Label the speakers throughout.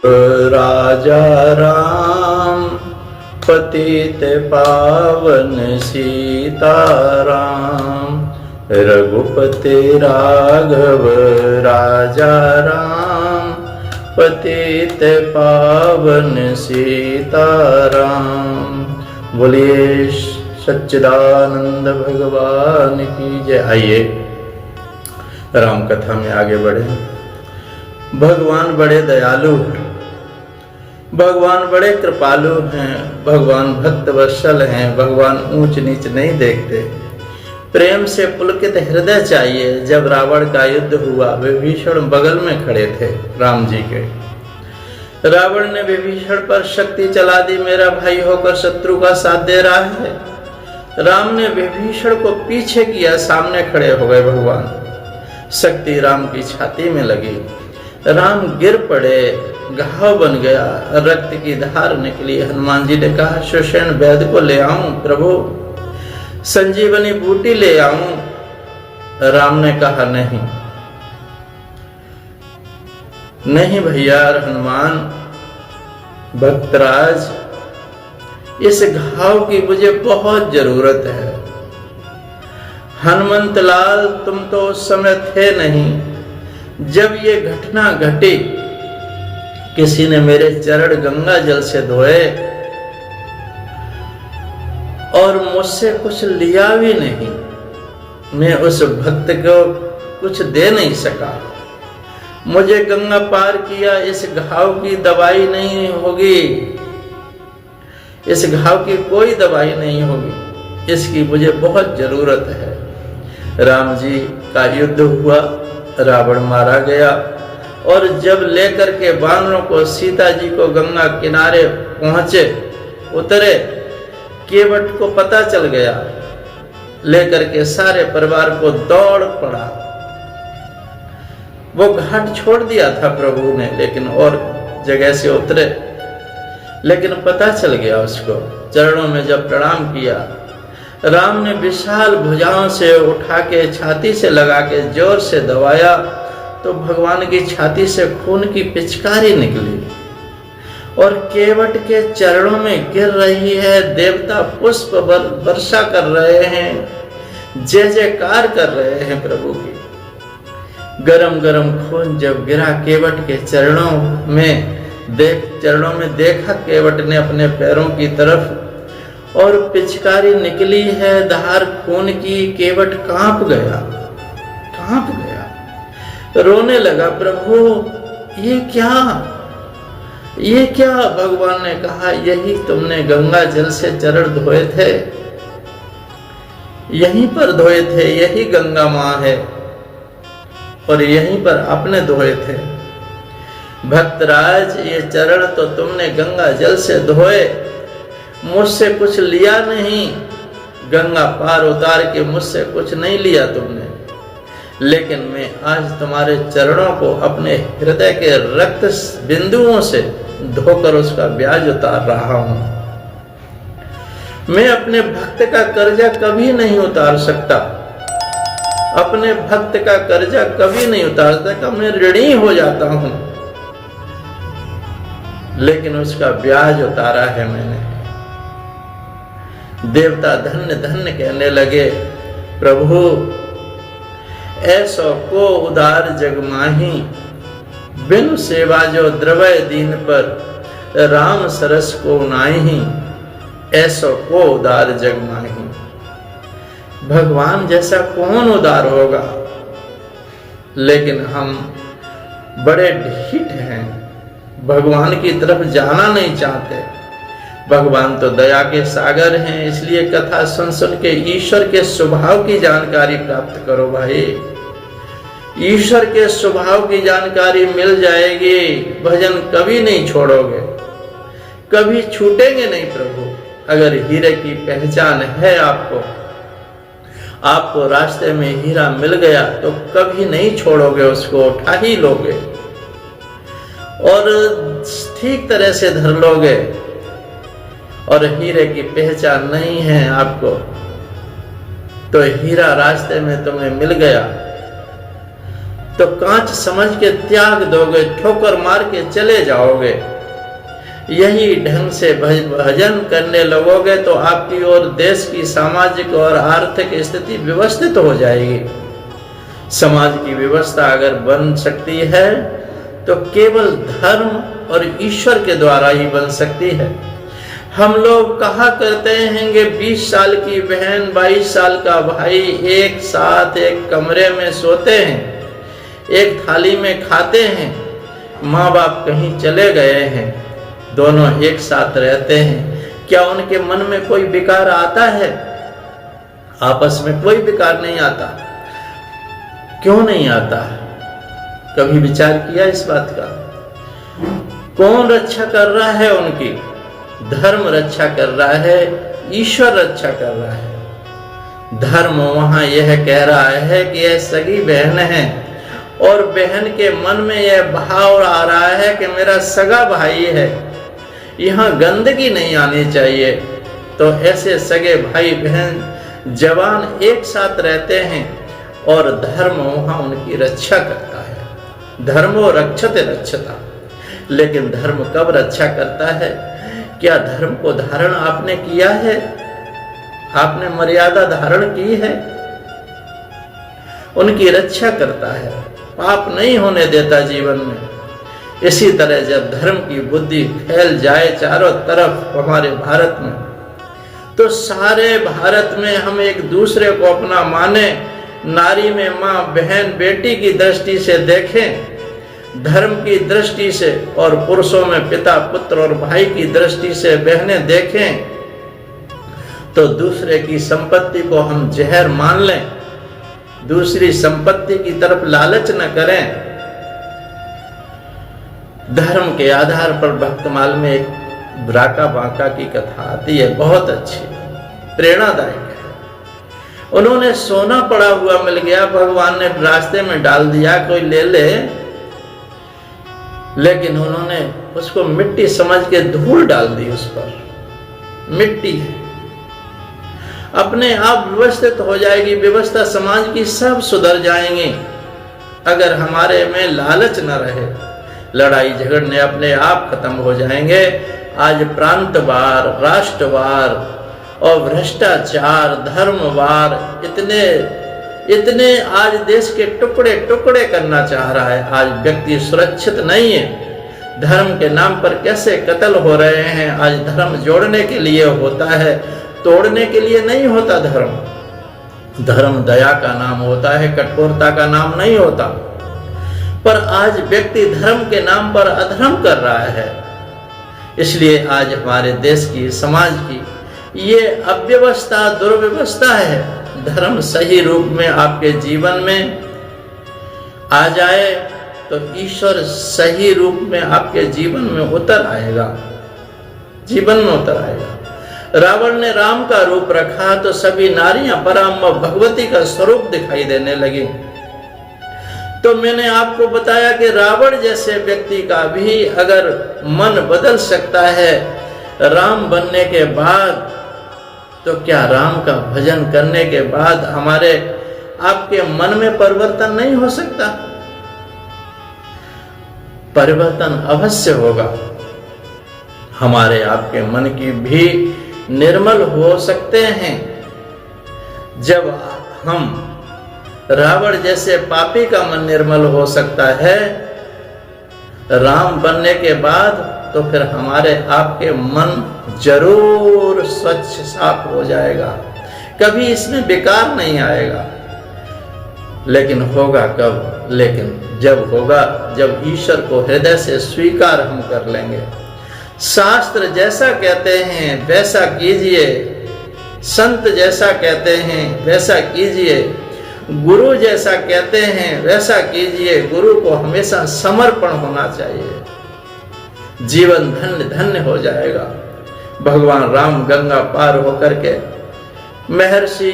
Speaker 1: राजा राम पतित पावन सीताराम, रघुपति राघव राजा राम पतित पावन सीताराम। बोलिए सच्चिदानंद भगवान की जय। आइए राम कथा में आगे बढ़े। भगवान बड़े दयालु हैं, भगवान बड़े कृपालु हैं, भगवान भक्त वत्सल हैं, भगवान ऊंच नीच नहीं देखते। प्रेम से पुलकित हृदय चाहिए। जब रावण का युद्ध हुआ, विभीषण बगल में खड़े थे राम जी के। रावण ने विभीषण पर शक्ति चला दी, मेरा भाई होकर शत्रु का साथ दे रहा है। राम ने विभीषण को पीछे किया, सामने खड़े हो गए भगवान। शक्ति राम की छाती में लगी, राम गिर पड़े, घाव बन गया, रक्त की धार निकली। हनुमान जी ने कहा सुषेण वैद्य को ले आऊं प्रभु, संजीवनी बूटी ले आऊं। राम ने कहा नहीं नहीं भैया हनुमान भक्तराज, इस घाव की मुझे बहुत जरूरत है। हनुमंत लाल तुम तो उस समय थे नहीं जब ये घटना घटी। किसी ने मेरे चरण गंगा जल से धोए और मुझसे कुछ लिया भी नहीं। मैं उस भक्त को कुछ दे नहीं सका। मुझे गंगा पार किया, इस घाव की दवाई नहीं होगी, इस घाव की कोई दवाई नहीं होगी, इसकी मुझे बहुत जरूरत है। राम जी का युद्ध हुआ, रावण मारा गया और जब लेकर के वानरों को सीता जी को गंगा किनारे पहुंचे, उतरे, केवट को पता चल गया, लेकर के सारे परिवार को दौड़ पड़ा। वो घाट छोड़ दिया था प्रभु ने, लेकिन और जगह से उतरे, लेकिन पता चल गया उसको। चरणों में जब प्रणाम किया, राम ने विशाल भुजाओं से उठा के छाती से लगा के जोर से दबाया तो भगवान की छाती से खून की पिचकारी निकली और केवट के चरणों में गिर रही है। देवता पुष्प वर्षा कर रहे हैं, जय जयकार कर रहे हैं प्रभु की। गरम गरम खून जब गिरा केवट के चरणों में देखा केवट ने अपने पैरों की तरफ और पिचकारी निकली है धार खून की। केवट कांप गया, रोने लगा, प्रभु ये क्या? भगवान ने कहा यही तुमने गंगा जल से चरण धोए थे, यहीं पर धोए थे, यही गंगा माँ है और यहीं पर आपने धोए थे। भक्तराज ये चरण तो तुमने गंगा जल से धोए, मुझसे कुछ लिया नहीं, गंगा पार उतार के मुझसे कुछ नहीं लिया तुमने, लेकिन मैं आज तुम्हारे चरणों को अपने हृदय के रक्त बिंदुओं से धोकर उसका ब्याज उतार रहा हूं। मैं अपने भक्त का कर्जा कभी नहीं उतार सकता, अपने भक्त का कर्जा कभी नहीं उतार सकता, मैं ऋणी हो जाता हूं, लेकिन उसका ब्याज उतारा है मैंने। देवता धन्य धन्य कहने लगे, प्रभु ऐसो को उदार जग माही, बिनु सेवा जो द्रवय दीन पर, राम सरस को नाही, ऐसो को उदार जग माही। भगवान जैसा कौन उदार होगा, लेकिन हम बड़े ढीठ हैं, भगवान की तरफ जाना नहीं चाहते। भगवान तो दया के सागर हैं, इसलिए कथा सुन सुन के ईश्वर के स्वभाव की जानकारी प्राप्त करो भाई। ईश्वर के स्वभाव की जानकारी मिल जाएगी, भजन कभी नहीं छोड़ोगे, कभी छूटेंगे नहीं प्रभु। अगर हीरे की पहचान है आपको रास्ते में हीरा मिल गया तो कभी नहीं छोड़ोगे, उसको उठा ही लोगे और ठीक तरह से धर लोगे। और हीरे की पहचान नहीं है आपको तो हीरा रास्ते में तुम्हें मिल गया तो कांच समझ के त्याग दोगे, ठोकर मार के चले जाओगे। यही ढंग से भजन करने लगोगे तो आपकी और देश की सामाजिक और आर्थिक स्थिति व्यवस्थित हो जाएगी। समाज की व्यवस्था अगर बन सकती है तो केवल धर्म और ईश्वर के द्वारा ही बन सकती है। हम लोग कहा करते हैं कि 20 साल की बहन 22 साल का भाई एक साथ एक कमरे में सोते हैं, एक थाली में खाते हैं, माँ बाप कहीं चले गए हैं, दोनों एक साथ रहते हैं। क्या उनके मन में कोई विकार आता है? आपस में कोई विकार नहीं आता। क्यों नहीं आता? कभी विचार किया इस बात का? कौन रक्षा कर रहा है उनकी? धर्म रक्षा कर रहा है, ईश्वर रक्षा कर रहा है। धर्म वहां यह कह रहा है कि यह सगी बहन है और बहन के मन में यह भाव आ रहा है कि मेरा सगा भाई है, यहाँ गंदगी नहीं आनी चाहिए। तो ऐसे सगे भाई बहन जवान एक साथ रहते हैं और धर्म वहां उनकी रक्षा करता है। धर्मो रक्षते रक्षता। लेकिन धर्म कब रक्षा करता है? क्या धर्म को धारण आपने किया है? आपने मर्यादा धारण की है? उनकी रक्षा करता है, पाप नहीं होने देता जीवन में। इसी तरह जब धर्म की बुद्धि फैल जाए चारों तरफ हमारे भारत में, तो सारे भारत में हम एक दूसरे को अपना माने, नारी में माँ बहन बेटी की दृष्टि से देखें, धर्म की दृष्टि से, और पुरुषों में पिता पुत्र और भाई की दृष्टि से बहनें देखें, तो दूसरे की संपत्ति को हम जहर मान लें, दूसरी संपत्ति की तरफ लालच न करें। धर्म के आधार पर भक्तमाल में एक ब्राका बांका की कथा आती है, बहुत अच्छी, प्रेरणादायक है। उन्होंने सोना पड़ा हुआ मिल गया, भगवान ने रास्ते में डाल दिया, कोई ले ले, लेकिन उन्होंने उसको मिट्टी समझ के धूल डाल दी उस पर। मिट्टी है, अपने आप व्यवस्थित हो जाएगी व्यवस्था समाज की, सब सुधर जाएंगे अगर हमारे में लालच न रहे। लड़ाई झगड़ने अपने आप खत्म हो जाएंगे। आज प्रांतवार, राष्ट्रवार और भ्रष्टाचार, धर्मवार इतने आज देश के टुकड़े टुकड़े करना चाह रहा है। आज व्यक्ति सुरक्षित नहीं है। धर्म के नाम पर कैसे कत्ल हो रहे हैं। आज धर्म जोड़ने के लिए होता है, तोड़ने के लिए नहीं होता। धर्म दया का नाम होता है, कठोरता का नाम नहीं होता। पर आज व्यक्ति धर्म के नाम पर अधर्म कर रहा है। इसलिए आज हमारे देश की, समाज की ये अव्यवस्था, दुर्व्यवस्था है। धर्म सही रूप में आपके जीवन में आ जाए तो ईश्वर सही रूप में आपके जीवन में उतर आएगा, जीवन में उतर आएगा। रावण ने राम का रूप रखा तो सभी नारियां पराम भगवती का स्वरूप दिखाई देने लगी। तो मैंने आपको बताया कि रावण जैसे व्यक्ति का भी अगर मन बदल सकता है राम बनने के बाद, तो क्या राम का भजन करने के बाद हमारे आपके मन में परिवर्तन नहीं हो सकता? परिवर्तन अवश्य होगा। हमारे आपके मन की भी निर्मल हो सकते हैं जब हम, रावण जैसे पापी का मन निर्मल हो सकता है राम बनने के बाद, तो फिर हमारे आपके मन जरूर स्वच्छ साफ हो जाएगा, कभी इसमें विकार नहीं आएगा। लेकिन होगा कब? लेकिन जब होगा जब ईश्वर को हृदय से स्वीकार हम कर लेंगे। शास्त्र जैसा कहते हैं वैसा कीजिए, संत जैसा कहते हैं वैसा कीजिए, गुरु जैसा कहते हैं वैसा कीजिए। गुरु को हमेशा समर्पण होना चाहिए, जीवन धन्य धन्य हो जाएगा। भगवान राम गंगा पार होकर के महर्षि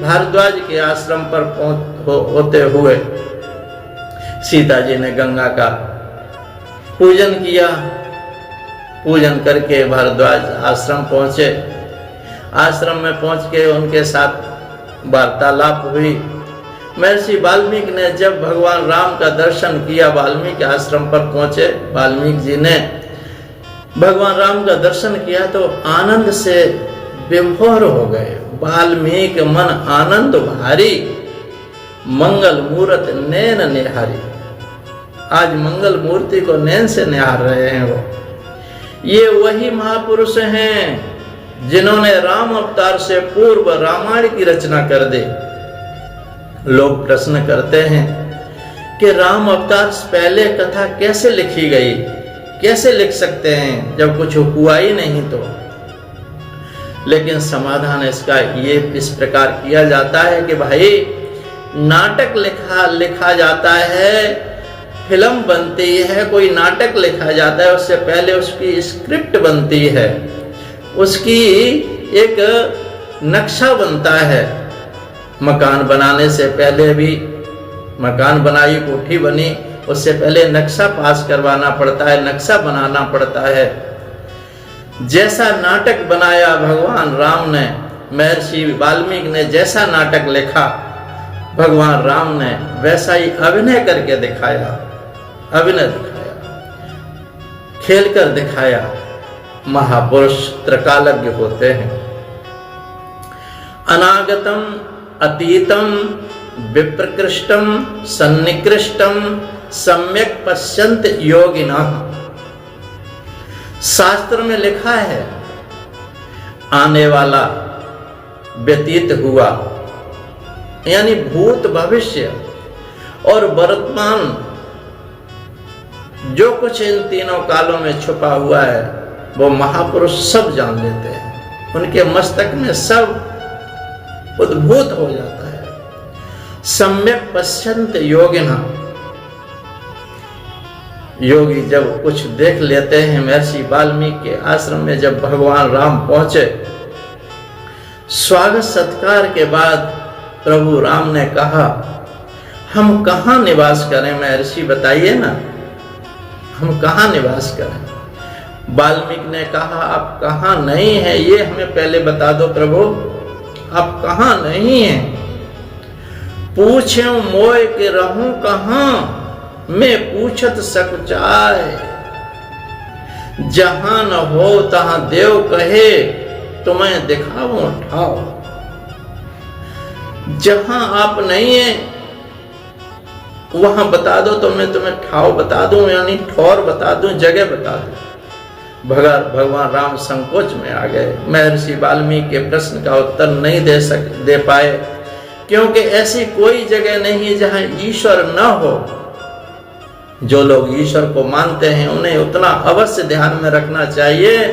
Speaker 1: भारद्वाज के आश्रम पर होते हुए सीता जी ने गंगा का पूजन किया। पूजन करके भारद्वाज आश्रम पहुंचे। आश्रम में पहुंच के उनके साथ वार्तालाप हुई। महर्षि वाल्मीकि ने जब भगवान राम का दर्शन किया, वाल्मीकि आश्रम पर पहुंचे, वाल्मीकि जी ने भगवान राम का दर्शन किया तो आनंद से विभोर हो गए। वाल्मीकि मन आनंद भारी, मंगल मूरत नैन निहारी। आज मंगल मूर्ति को नैन से निहार रहे हैं वो। ये वही महापुरुष हैं जिन्होंने राम अवतार से पूर्व रामायण की रचना कर दी। लोग प्रश्न करते हैं कि राम अवतार से पहले कथा कैसे लिखी गई, कैसे लिख सकते हैं जब कुछ हुआ ही नहीं तो। लेकिन समाधान इसका ये इस प्रकार किया जाता है कि भाई नाटक लिखा जाता है, फिल्म बनती है, कोई नाटक लिखा जाता है, उससे पहले उसकी स्क्रिप्ट बनती है, उसकी एक नक्शा बनता है। मकान बनाने से पहले भी, मकान बनाई, कोठी बनी, उससे पहले नक्शा पास करवाना पड़ता है, नक्शा बनाना पड़ता है। जैसा नाटक बनाया भगवान राम ने, महर्षि वाल्मीकि ने जैसा नाटक लिखा, भगवान राम ने वैसा ही अभिनय करके दिखाया, अभिनय दिखाया, खेल कर दिखाया। महापुरुष त्रिकालज्ञ होते हैं। अनागतम अतीतम विप्रकृष्टम सन्निकृष्टम सम्यक पश्यन्त योगिनः। शास्त्र में लिखा है आने वाला, व्यतीत हुआ, यानी भूत भविष्य और वर्तमान, जो कुछ इन तीनों कालों में छुपा हुआ है वो महापुरुष सब जान लेते हैं। उनके मस्तक में सब उद्भूत हो जाता है। सम्यक पश्यन्त योगिनः। योगी जब कुछ देख लेते हैं। महर्षि वाल्मीकि के आश्रम में जब भगवान राम पहुंचे, स्वागत सत्कार के बाद प्रभु राम ने कहा, हम कहाँ निवास करें महर्षि, बताइए ना, हम कहाँ निवास करें। वाल्मीकि ने कहा, आप कहाँ नहीं है ये हमें पहले बता दो प्रभु, आप कहाँ नहीं है। पूछे मोय के रहूं कहाँ, मैं पूछत सकुचाय। जहां न हो तहां देव कहे, तुम्हें दिखाऊं ठाव। जहां आप नहीं है वहां बता दो तो मैं तुम्हें ठाव बता दूं, यानी ठौर बता दूं, जगह बता दूं। भगवान राम संकोच में आ गए। महर्षि वाल्मीकि के प्रश्न का उत्तर नहीं दे पाए, क्योंकि ऐसी कोई जगह नहीं जहां ईश्वर न हो। जो लोग ईश्वर को मानते हैं उन्हें उतना अवश्य ध्यान में रखना चाहिए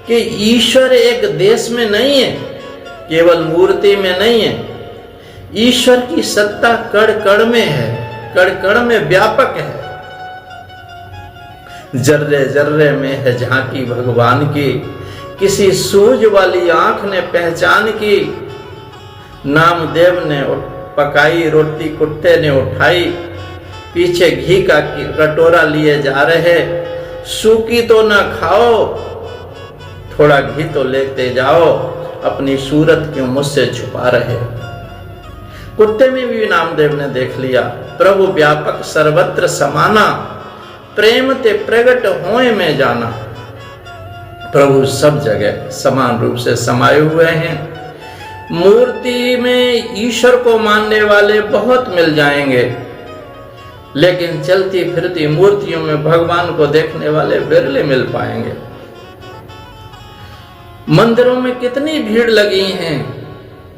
Speaker 1: कि ईश्वर एक देश में नहीं है, केवल मूर्ति में नहीं है। ईश्वर की सत्ता कण कण में है, कण कण में व्यापक है। जर्रे जर्रे में है झांकी भगवान की, किसी सूझ वाली आंख ने पहचान की। नामदेव ने पकाई रोटी कुत्ते ने उठाई, पीछे घी का कटोरा लिए जा रहे। सूखी तो ना खाओ, थोड़ा घी तो लेते जाओ, अपनी सूरत क्यों मुझसे छुपा रहे। कुत्ते में भी नामदेव ने देख लिया, प्रभु व्यापक सर्वत्र समाना, प्रेम ते प्रगट होए में जाना। प्रभु सब जगह समान रूप से समाये हुए हैं। मूर्ति में ईश्वर को मानने वाले बहुत मिल जाएंगे, लेकिन चलती फिरती मूर्तियों में भगवान को देखने वाले बिरले मिल पाएंगे। मंदिरों में कितनी भीड़ लगी है,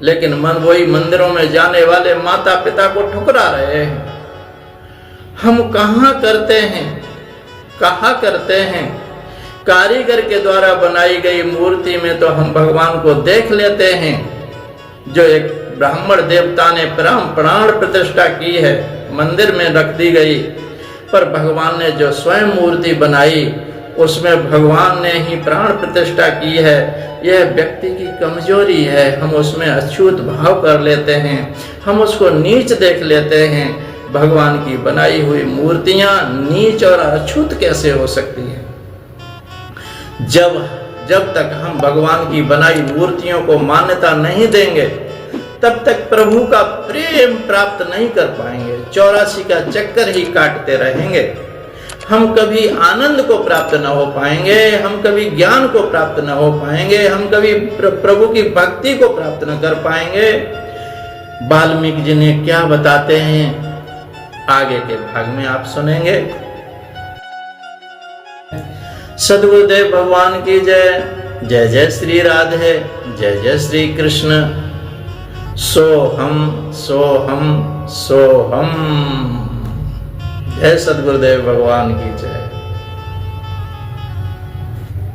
Speaker 1: लेकिन वही मंदिरों में जाने वाले माता पिता को ठुकरा रहे हैं। हम कहाँ करते हैं, कहाँ करते हैं। कारीगर के द्वारा बनाई गई मूर्ति में तो हम भगवान को देख लेते हैं, जो एक ब्राह्मण देवता ने प्राण प्रतिष्ठा की है, मंदिर में रख दी गई। पर भगवान ने जो स्वयं मूर्ति बनाई उसमें भगवान ने ही प्राण प्रतिष्ठा की है। यह व्यक्ति की कमजोरी है, हम उसमें अछूत भाव कर लेते हैं, हम उसको नीच देख लेते हैं। भगवान की बनाई हुई मूर्तियां नीच और अछूत कैसे हो सकती हैं। जब तक हम भगवान की बनाई मूर्तियों को मान्यता नहीं देंगे, तब तक प्रभु का प्रेम प्राप्त नहीं कर पाएंगे। 84 का चक्कर ही काटते रहेंगे। हम कभी आनंद को प्राप्त न हो पाएंगे, हम कभी ज्ञान को प्राप्त न हो पाएंगे, हम कभी प्रभु की भक्ति को प्राप्त न कर पाएंगे। वाल्मीकि जी ने क्या बताते हैं आगे के भाग में आप सुनेंगे। सद्गुरुदेव भगवान की जय। जय जय श्री राधे, जय जय श्री कृष्ण। सोहम सोहम सोहम। जय सद्गुरुदेव भगवान की जय।